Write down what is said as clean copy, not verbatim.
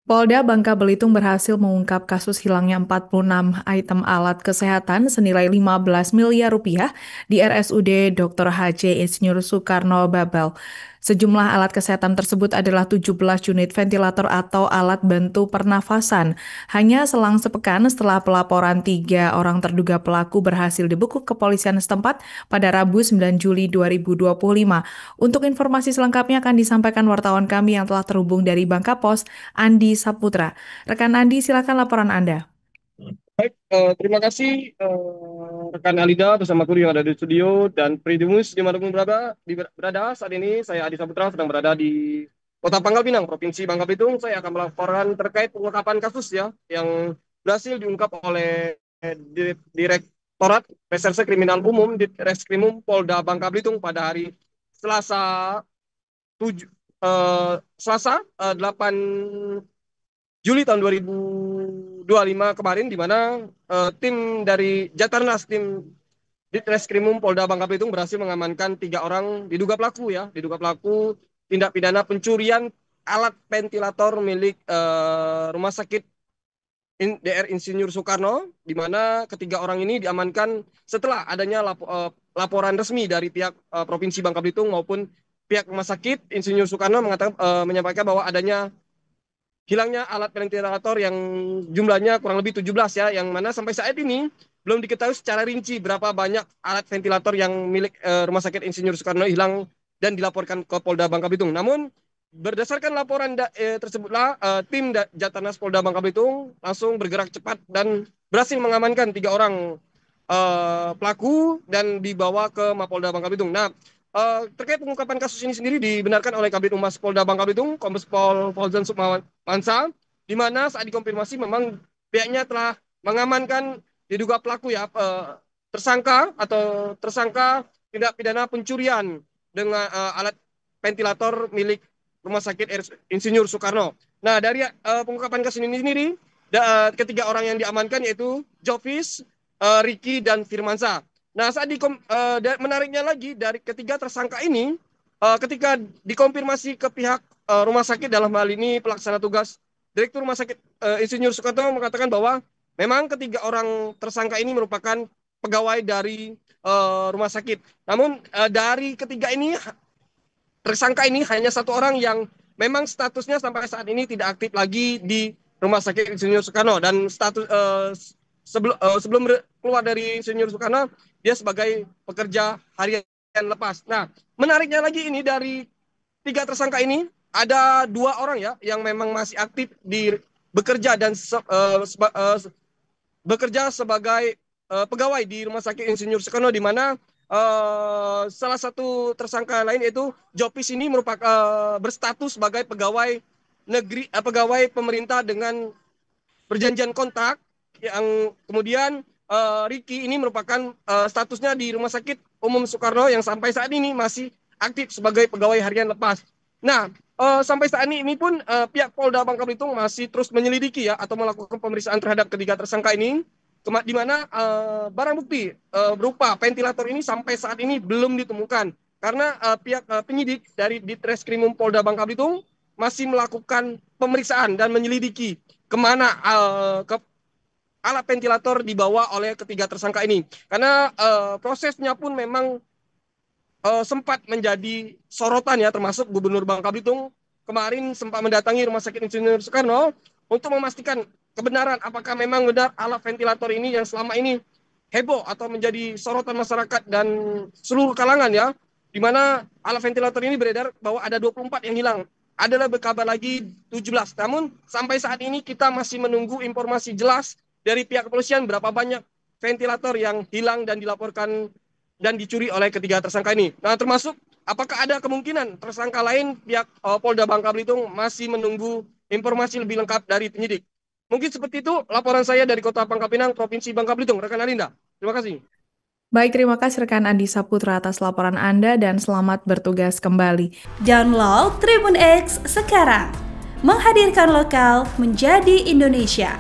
Polda Bangka Belitung berhasil mengungkap kasus hilangnya 46 item alat kesehatan senilai 15 miliar rupiah di RSUD Dr. H.C. Insinyur Soekarno Babel. Sejumlah alat kesehatan tersebut adalah 17 unit ventilator atau alat bantu pernafasan. Hanya selang sepekan setelah pelaporan 3 orang terduga pelaku berhasil dibekuk kepolisian setempat pada Rabu 9 Juli 2025. Untuk informasi selengkapnya akan disampaikan wartawan kami yang telah terhubung dari Bangka Pos, Andi Saputra. Rekan Andi, silakan laporan Anda. Baik, terima kasih rekan Alida bersama kru yang ada di studio dan Pridimus dimanapun berada. Saat ini saya Adi Saputra sedang berada di Kota Pangkal Pinang, Provinsi Bangka Belitung. Saya akan melaporkan terkait pengungkapan kasus ya yang berhasil diungkap oleh Direktorat Reserse Kriminal Umum Ditreskrimum Polda Bangka Belitung pada hari Selasa 7 8 Juli tahun 2025 kemarin, di mana tim dari Jatarnas, tim Ditreskrimum Polda Bangka Belitung berhasil mengamankan 3 orang diduga pelaku tindak pidana pencurian alat ventilator milik Rumah Sakit DR Insinyur Soekarno, di mana ketiga orang ini diamankan setelah adanya laporan resmi dari pihak Provinsi Bangka Belitung maupun pihak Rumah Sakit Insinyur Soekarno menyampaikan bahwa adanya hilangnya alat ventilator yang jumlahnya kurang lebih 17 ya, yang mana sampai saat ini belum diketahui secara rinci berapa banyak alat ventilator yang milik Rumah Sakit Insinyur Soekarno hilang dan dilaporkan ke Polda Bangka Belitung. Namun berdasarkan laporan tersebutlah tim Jatarnas Polda Bangka Belitung langsung bergerak cepat dan berhasil mengamankan 3 orang pelaku dan dibawa ke Mapolda Bangka Belitung. Nah, terkait pengungkapan kasus ini sendiri dibenarkan oleh Kabid Humas Polda Bangka Belitung, Kombes Pol Fauzan Sukmansa, di mana saat dikonfirmasi memang pihaknya telah mengamankan diduga pelaku ya, tersangka tindak pidana pencurian dengan alat ventilator milik Rumah Sakit Insinyur Soekarno. Nah, dari pengungkapan kasus ini sendiri, ketiga orang yang diamankan yaitu Jovis, Ricky, dan Firmansa. Nah, menariknya lagi dari ketiga tersangka ini, ketika dikonfirmasi ke pihak rumah sakit, dalam hal ini pelaksana tugas Direktur Rumah Sakit Insinyur Soekarno mengatakan bahwa memang ketiga orang tersangka ini merupakan pegawai dari rumah sakit. Namun dari ketiga ini, tersangka ini hanya 1 orang yang memang statusnya sampai saat ini tidak aktif lagi di Rumah Sakit Insinyur Soekarno, dan sebelum keluar dari Insinyur Soekarno dia sebagai pekerja harian lepas. Nah, menariknya lagi ini dari 3 tersangka ini ada 2 orang ya yang memang masih aktif di bekerja dan bekerja sebagai pegawai di Rumah Sakit Insinyur Soekarno, di mana salah satu tersangka lain yaitu Jopis ini merupakan berstatus sebagai pegawai negeri, pegawai pemerintah dengan perjanjian kontrak, yang kemudian Ricky ini merupakan statusnya di Rumah Sakit Umum Soekarno yang sampai saat ini masih aktif sebagai pegawai harian lepas. Nah, sampai saat ini pun pihak Polda Bangka Belitung masih terus menyelidiki ya atau melakukan pemeriksaan terhadap ketiga tersangka ini, di mana barang bukti berupa ventilator ini sampai saat ini belum ditemukan karena pihak penyidik dari Ditreskrimum Polda Bangka Belitung masih melakukan pemeriksaan dan menyelidiki kemana alat ventilator dibawa oleh ketiga tersangka ini. Karena prosesnya pun memang sempat menjadi sorotan ya, termasuk Gubernur Bangka Belitung kemarin sempat mendatangi Rumah Sakit Insinyur Soekarno untuk memastikan kebenaran apakah memang benar alat ventilator ini yang selama ini heboh atau menjadi sorotan masyarakat dan seluruh kalangan ya, di mana alat ventilator ini beredar bahwa ada 24 yang hilang. Adalah berkabar lagi 17. Namun sampai saat ini kita masih menunggu informasi jelas dari pihak kepolisian berapa banyak ventilator yang hilang dan dilaporkan dan dicuri oleh ketiga tersangka ini. Nah, termasuk apakah ada kemungkinan tersangka lain, pihak Polda Bangka Belitung masih menunggu informasi lebih lengkap dari penyidik. Mungkin seperti itu laporan saya dari Kota Pangkal Pinang, Provinsi Bangka Belitung. Rekan Alinda, terima kasih. Baik, terima kasih rekan Andi Saputra atas laporan Anda dan selamat bertugas kembali. Download Tribun X sekarang, menghadirkan lokal menjadi Indonesia.